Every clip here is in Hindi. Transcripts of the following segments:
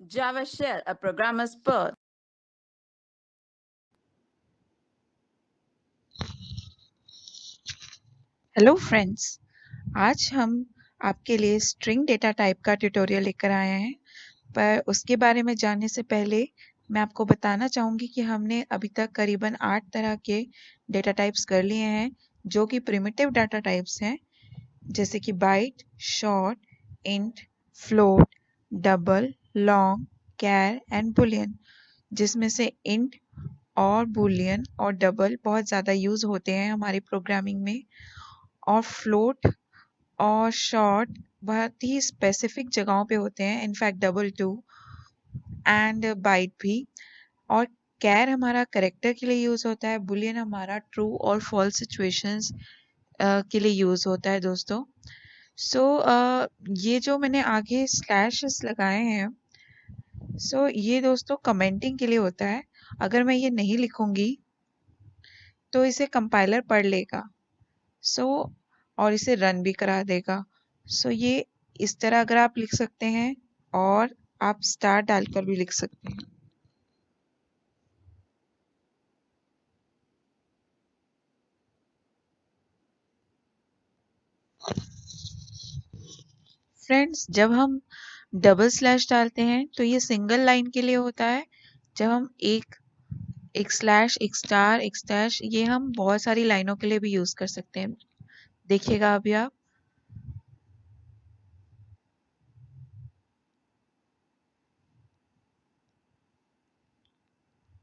Java Shell, a programmer's birth. Hello friends, आज हम आपके लिए स्ट्रिंग डेटा टाइप का ट्यूटोरियल लेकर आए हैं। पर उसके बारे में जानने से पहले मैं आपको बताना चाहूँगी कि हमने अभी तक करीबन 8 तरह के डेटा टाइप्स कर लिए हैं, जो कि प्रिमिटिव डाटा टाइप्स हैं, जैसे कि byte, short, int, float, double, long, char and boolean, जिसमें से इंट और बुलियन और डबल बहुत ज़्यादा यूज़ होते हैं हमारी प्रोग्रामिंग में, और फ्लोट और शॉर्ट बहुत ही स्पेसिफिक जगहों पे होते हैं, in fact double two and byte भी। और कैर हमारा करेक्टर के लिए यूज़ होता है, बुलियन हमारा ट्रू और फॉल्स सिचुएशंस के लिए यूज़ होता है दोस्तों। सो ये जो मैंने आगे स्लैशेस लगाए हैं, सो ये दोस्तों कमेंटिंग के लिए होता है। अगर मैं ये नहीं लिखूंगी तो इसे कंपाइलर पढ़ लेगा, सो और इसे रन भी करा देगा। सो ये इस तरह अगर आप लिख सकते हैं, और आप स्टार डालकर भी लिख सकते हैं। फ्रेंड्स, जब हम डबल स्लैश डालते हैं तो ये सिंगल लाइन के लिए होता है। जब हम एक एक स्लैश, एक स्टार, एक स्लैश, ये हम बहुत सारी लाइनों के लिए भी यूज कर सकते हैं। देखिएगा अभी आप,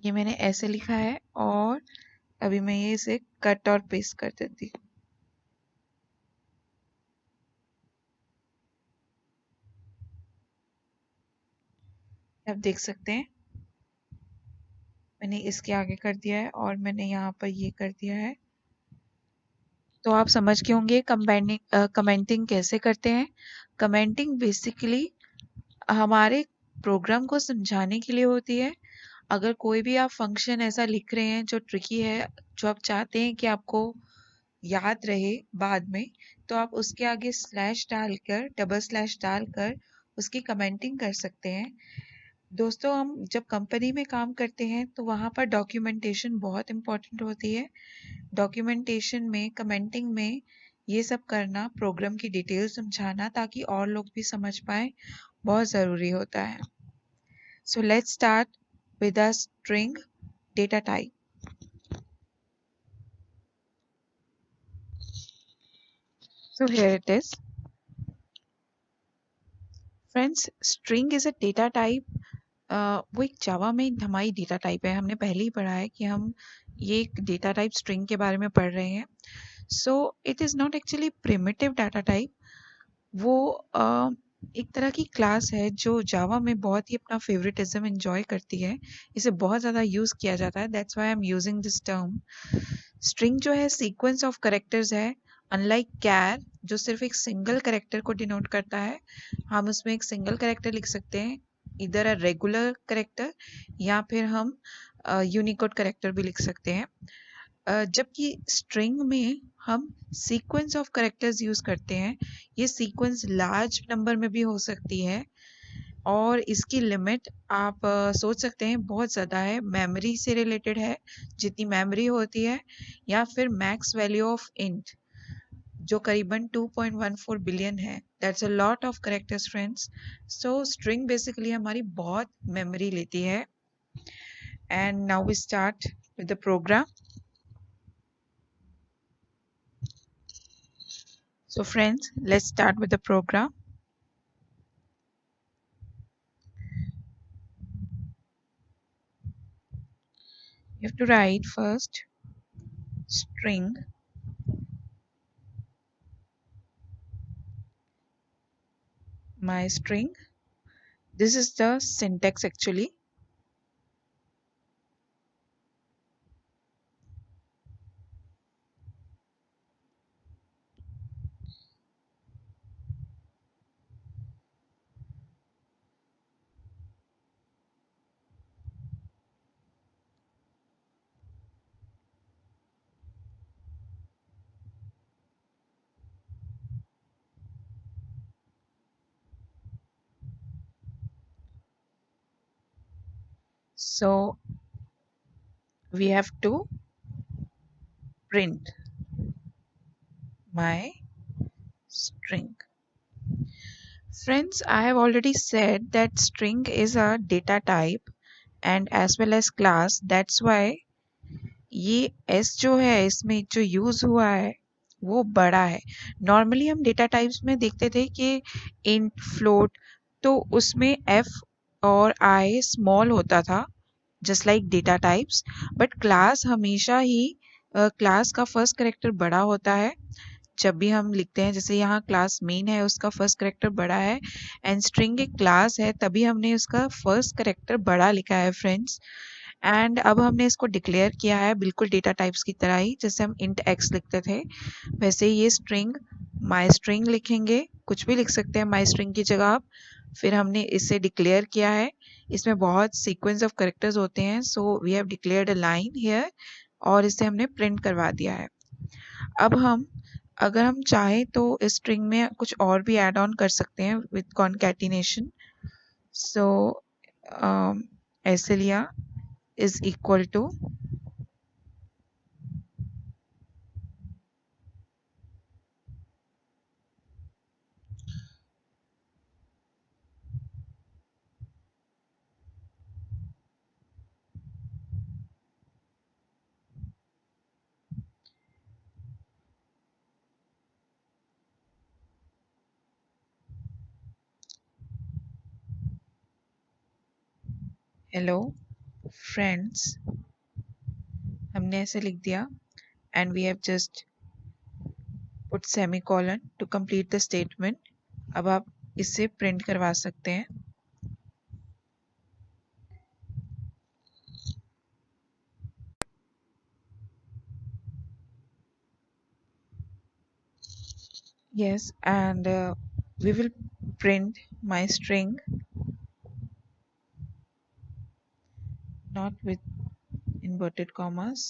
ये मैंने ऐसे लिखा है, और अभी मैं ये इसे कट और पेस्ट कर देती हूँ। आप देख सकते हैं मैंने इसके आगे कर दिया है और मैंने यहाँ पर ये कर दिया है। तो आप समझ गए होंगे कमेंटिंग कैसे करते हैं। कमेंटिंग बेसिकली हमारे प्रोग्राम को समझाने के लिए होती है। अगर कोई भी आप फंक्शन ऐसा लिख रहे हैं जो ट्रिकी है, जो आप चाहते हैं कि आपको याद रहे बाद में, तो आप उसके आगे स्लैश डालकर, डबल स्लैश डालकर उसकी कमेंटिंग कर सकते हैं। दोस्तों, हम जब कंपनी में काम करते हैं तो वहाँ पर डॉक्यूमेंटेशन बहुत इम्पोर्टेंट होती है। डॉक्यूमेंटेशन में, कमेंटिंग में ये सब करना, प्रोग्राम की डिटेल समझाना ताकि और लोग भी समझ पाए, बहुत ज़रूरी होता है। So let's start with a string data type. So here it is. Friends, string is a data type. वो एक जावा में हमारी डेटा टाइप है। हमने पहले ही पढ़ा है कि हम ये एक डेटा टाइप स्ट्रिंग के बारे में पढ़ रहे हैं। So it is not actually primitive data type. वो एक तरह की क्लास है जो जावा में बहुत ही अपना फेवरेटिज्म एंजॉय करती है। इसे बहुत ज़्यादा यूज़ किया जाता है, that's why I am using this term. String जो है सीक्वेंस ऑफ कैरेक्टर्स है, अनलाइक कैर जो सिर्फ एक सिंगल कैरेक्टर को डिनोट करता है। हम उसमें एक सिंगल कैरेक्टर लिख सकते हैं, इधर अ रेगुलर कैरेक्टर, या फिर हम यूनिकोड कैरेक्टर भी लिख सकते हैं। जबकि स्ट्रिंग में हम सीक्वेंस ऑफ कैरेक्टर्स यूज करते हैं। ये सीक्वेंस लार्ज नंबर में भी हो सकती है, और इसकी लिमिट आप सोच सकते हैं बहुत ज़्यादा है, मेमोरी से रिलेटेड है, जितनी मेमोरी होती है, या फिर मैक्स वैल्यू ऑफ इंट जो करीबन 2.14 बिलियन है। That's a lot of characters friends. So string basically हमारी बहुत मेमोरी लेती है। And now we start with the program. So friends, let's start with the program. You have to write first string my string. This is the syntax actually. So we have to print my string. Friends, I have already said that string is a data type and as well as class. That's why ये s जो है इसमें जो यूज हुआ है वो बड़ा है. नॉर्मली हम डेटा टाइप्स में देखते थे कि इंट फ्लोट तो उसमें f और i स्मॉल होता था just like data types. But class हमेशा ही क्लास का फर्स्ट कैरेक्टर बड़ा होता है जब भी हम लिखते हैं. जैसे यहाँ क्लास मेन है उसका फर्स्ट कैरेक्टर बड़ा है एंड स्ट्रिंग एक क्लास है तभी हमने उसका फर्स्ट कैरेक्टर बड़ा लिखा है फ्रेंड्स. एंड अब हमने इसको डिक्लेयर किया है बिल्कुल डेटा टाइप्स की तरह ही. जैसे हम इंट x लिखते थे वैसे ही ये स्ट्रिंग माई स्ट्रिंग लिखेंगे. कुछ भी लिख सकते हैं माई स्ट्रिंग की जगह आप. फिर हमने इसे डिक्लेयर किया है. इसमें बहुत सीक्वेंस ऑफ कैरेक्टर्स होते हैं so we have declared a line here और इसे हमने प्रिंट करवा दिया है. अब हम अगर हम चाहें तो इस स्ट्रिंग में कुछ और भी ऐड ऑन कर सकते हैं विद कॉन्कैटिनेशन. सो ऐसे लिया is equal to hello friends. हमने ऐसे लिख दिया and we have just put semicolon to complete the statement. अब आप इसे प्रिंट करवा सकते हैं. Yes, and we will print my string not with inverted commas.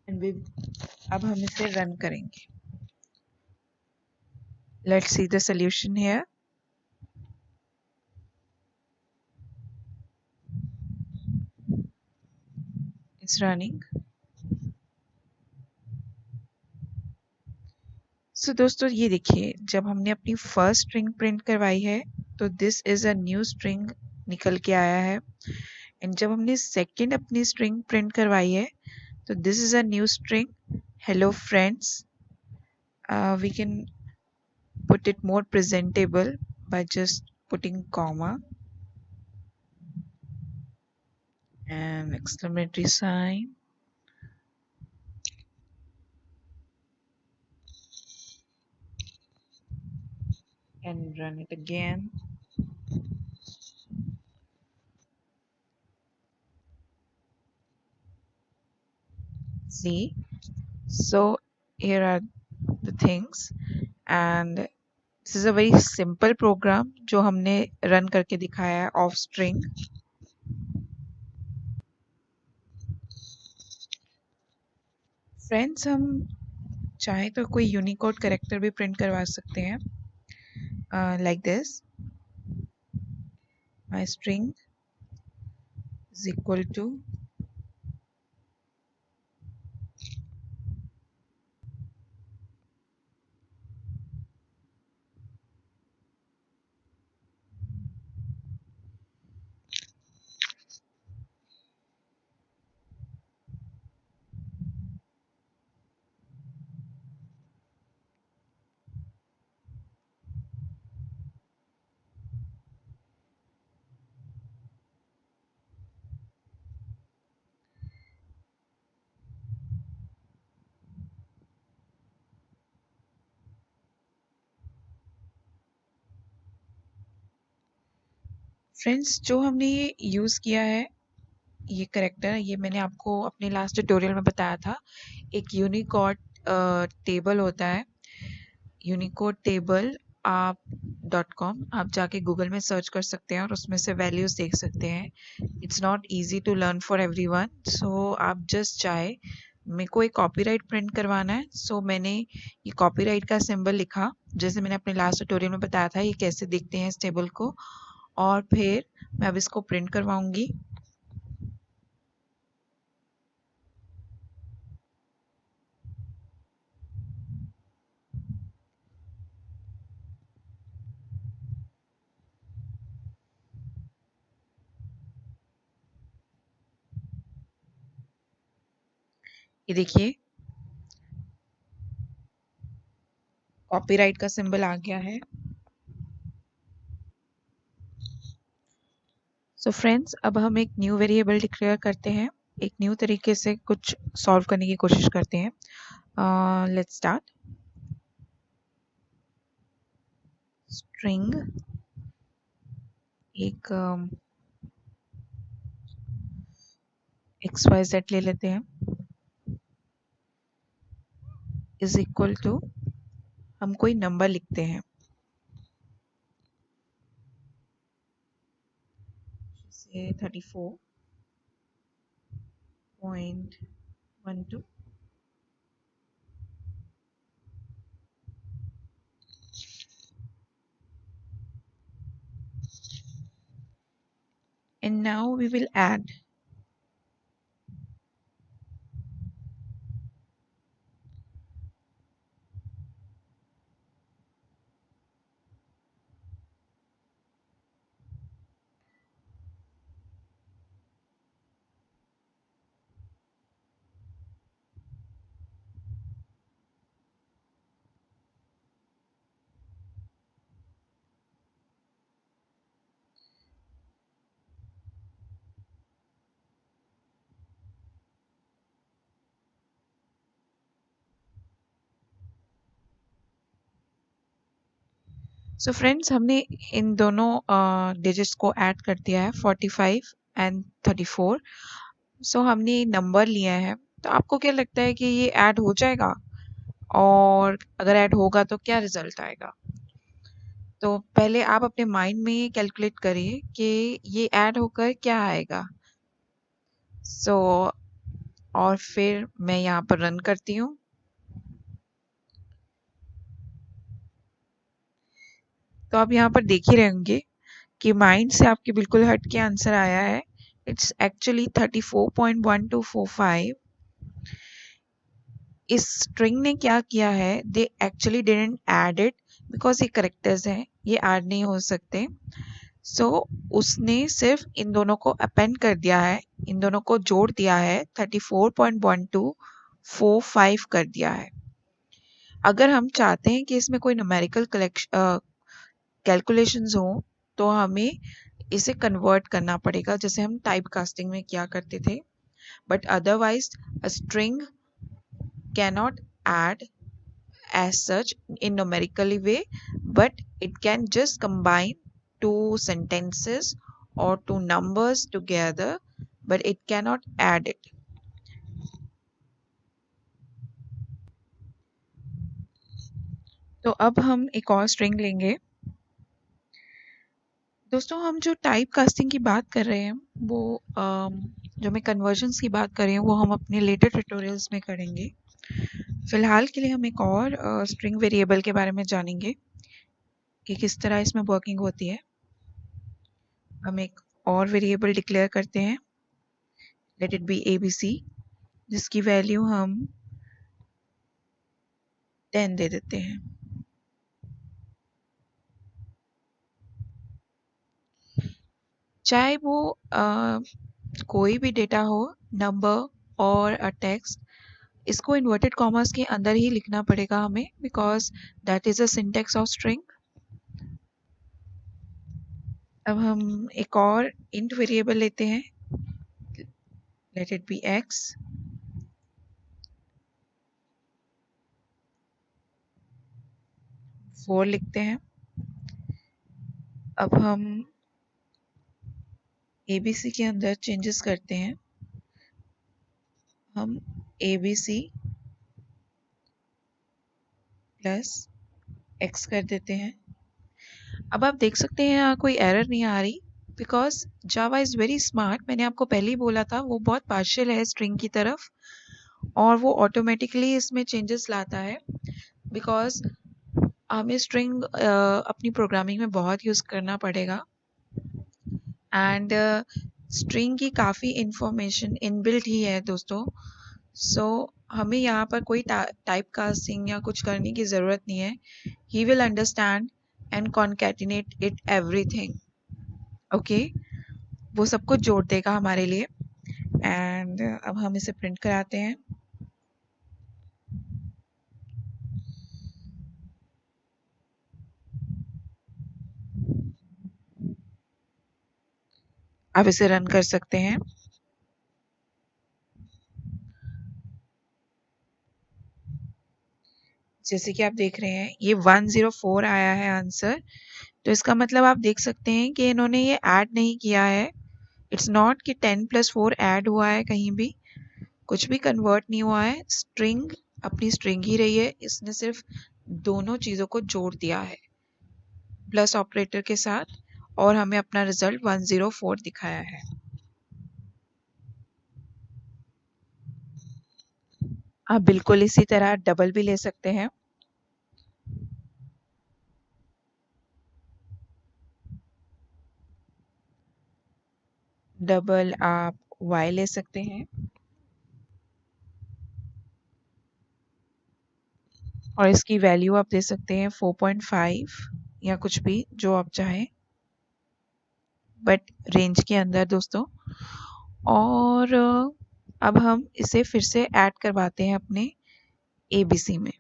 And we अब हम इसे रन करेंगे. Let's see the solution here. It's running. So दोस्तों ये देखिए जब हमने अपनी फर्स्ट स्ट्रिंग प्रिंट करवाई है तो this is a new string निकल के आया है. एंड जब हमने सेकंड अपनी स्ट्रिंग प्रिंट करवाई है तो this is a new string hello friends. We can put it more presentable by just putting comma and exclamatory sign. And run it again. See, so here are the things and this is a very simple program जो हमने रन करके दिखाया है ऑफ स्ट्रिंग. फ्रेंड्स हम चाहे तो कोई यूनिकोड कैरेक्टर भी प्रिंट करवा सकते हैं like this. My string is equal to friends जो हमने ये यूज़ किया है ये करेक्टर ये मैंने आपको अपने लास्ट ट्यूटोरियल में बताया था. एक यूनिकोड टेबल होता है यूनिकोड टेबल आप .com आप जाके गूगल में सर्च कर सकते हैं और उसमें से वैल्यूज़ देख सकते हैं. It's not easy to learn for everyone so आप जस्ट चाहे मेरे को एक कॉपीराइट प्रिंट करवाना है, सो मैंने ये कॉपीराइट का सिंबल लिखा, जैसे मैंने अपने लास्ट ट्यूटोरियल में बताया था ये कैसे दिखते हैं इस टेबल को, और फिर मैं अब इसको प्रिंट करवाऊंगी। ये देखिए कॉपीराइट का सिंबल आ गया है। सो फ्रेंड्स, अब हम एक न्यू वेरिएबल डिक्लेयर करते हैं, एक न्यू तरीके से कुछ सॉल्व करने की कोशिश करते हैं। Let's start. स्ट्रिंग एक XYZ ले लेते हैं, इज इक्वल टू, हम कोई नंबर लिखते हैं, जैसे 34.12। And now we will add so friends, हमने इन दोनों डिजिट्स को ऐड कर दिया है, 45 एंड 34। सो हमने नंबर लिया है, तो आपको क्या लगता है कि ये ऐड हो जाएगा, और अगर ऐड होगा तो क्या रिजल्ट आएगा? तो पहले आप अपने माइंड में कैलकुलेट करिए कि ये ऐड होकर क्या आएगा। सो और फिर मैं यहाँ पर रन करती हूँ। तो आप यहाँ पर देख ही रहे होंगे कि माइंड से आपके बिल्कुल हट के आंसर आया है। It's actually 34.1245। इस स्ट्रिंग ने क्या किया है, they actually didn't add it because ये करेक्टर्स हैं, ये ऐड नहीं हो सकते। सो उसने सिर्फ इन दोनों को अपेंड कर दिया है, इन दोनों को जोड़ दिया है, 34.1245 कर दिया है। अगर हम चाहते हैं कि इसमें कोई न्यूमेरिकल कैलकुलेशंस हो, तो हमें इसे कन्वर्ट करना पड़ेगा, जैसे हम टाइप कास्टिंग में किया करते थे। But otherwise a string cannot add as such in numerical way, but it can just combine two sentences or two numbers together, but it cannot add it. तो अब हम एक और स्ट्रिंग लेंगे। दोस्तों, हम जो टाइप कास्टिंग की बात कर रहे हैं, वो जो मैं कन्वर्जन्स की बात कर रही हूँ, वो हम अपने लेटर ट्यूटोरियल्स में करेंगे। फिलहाल के लिए हम एक और स्ट्रिंग वेरिएबल के बारे में जानेंगे कि किस तरह इसमें वर्किंग होती है। हम एक और वेरिएबल डिक्लेयर करते हैं, लेट इट बी ABC, जिसकी वैल्यू हम 10 दे देते हैं। चाहे वो कोई भी डेटा हो, नंबर और अ टेक्स्ट, इसको इन्वर्टेड कॉमर्स के अंदर ही लिखना पड़ेगा हमें, because that is a syntax of string. अब हम एक और इंट वेरिएबल लेते हैं, let it be X, four लिखते हैं। अब हम ABC के अंदर चेंजेस करते हैं, हम ABC प्लस X कर देते हैं। अब आप देख सकते हैं यहाँ कोई एरर नहीं आ रही, because Java is very smart. मैंने आपको पहले ही बोला था, वो बहुत पार्शियल है स्ट्रिंग की तरफ, और वो ऑटोमेटिकली इसमें चेंजेस लाता है बिकॉज हमें स्ट्रिंग अपनी प्रोग्रामिंग में बहुत यूज़ करना पड़ेगा एंड स्ट्रिंग की काफ़ी इंफॉर्मेशन इनबिल्ट ही है दोस्तों। सो हमें यहाँ पर कोई टाइप कास्टिंग या कुछ करने की ज़रूरत नहीं है। He will understand and concatenate it everything. Okay, वो सब कुछ जोड़ देगा हमारे लिए। एंड अब हम इसे प्रिंट कराते हैं। आप इसे रन कर सकते हैं। जैसे कि आप देख रहे हैं ये 104 आया है आंसर। तो इसका मतलब आप देख सकते हैं कि इन्होंने ये ऐड नहीं किया है। इट्स नॉट कि 10 + 4 ऐड हुआ है, कहीं भी कुछ भी कन्वर्ट नहीं हुआ है। स्ट्रिंग अपनी स्ट्रिंग ही रही है, इसने सिर्फ दोनों चीज़ों को जोड़ दिया है प्लस ऑपरेटर के साथ, और हमें अपना रिजल्ट 104 दिखाया है। आप बिल्कुल इसी तरह डबल भी ले सकते हैं। डबल आप y ले सकते हैं और इसकी वैल्यू आप दे सकते हैं 4.5 या कुछ भी जो आप चाहें, बट रेंज के अंदर दोस्तों। और अब हम इसे फिर से ऐड करवाते हैं अपने ABC में।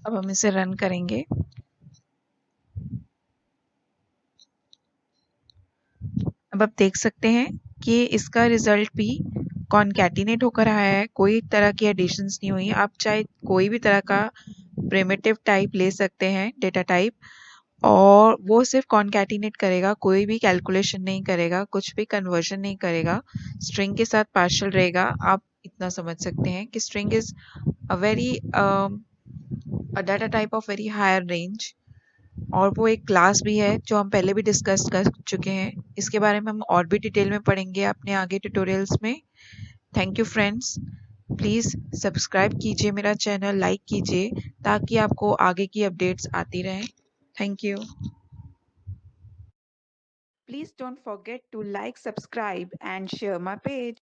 अब हम इसे रन करेंगे। अब आप देख सकते हैं कि इसका रिजल्ट भी कॉन्कैटिनेट होकर आया है, कोई तरह की एडिशंस नहीं हुई। आप चाहे कोई भी तरह का प्रिमिटिव टाइप ले सकते हैं, डेटा टाइप, और वो सिर्फ कॉन्कैटिनेट करेगा, कोई भी कैलकुलेशन नहीं करेगा, कुछ भी कन्वर्जन नहीं करेगा। स्ट्रिंग के साथ पार्शियल रहेगा। आप इतना समझ सकते हैं कि string is a very a data type of very higher range, और वो एक क्लास भी है जो हम पहले भी डिस्कस कर चुके हैं। इसके बारे में हम और भी डिटेल में पढ़ेंगे अपने आगे ट्यूटोरियल्स में। Thank you friends, please subscribe कीजिए मेरा चैनल, लाइक कीजिए ताकि आपको आगे की अपडेट्स आती रहें। Thank you. Please don't forget to like, subscribe, and share my page.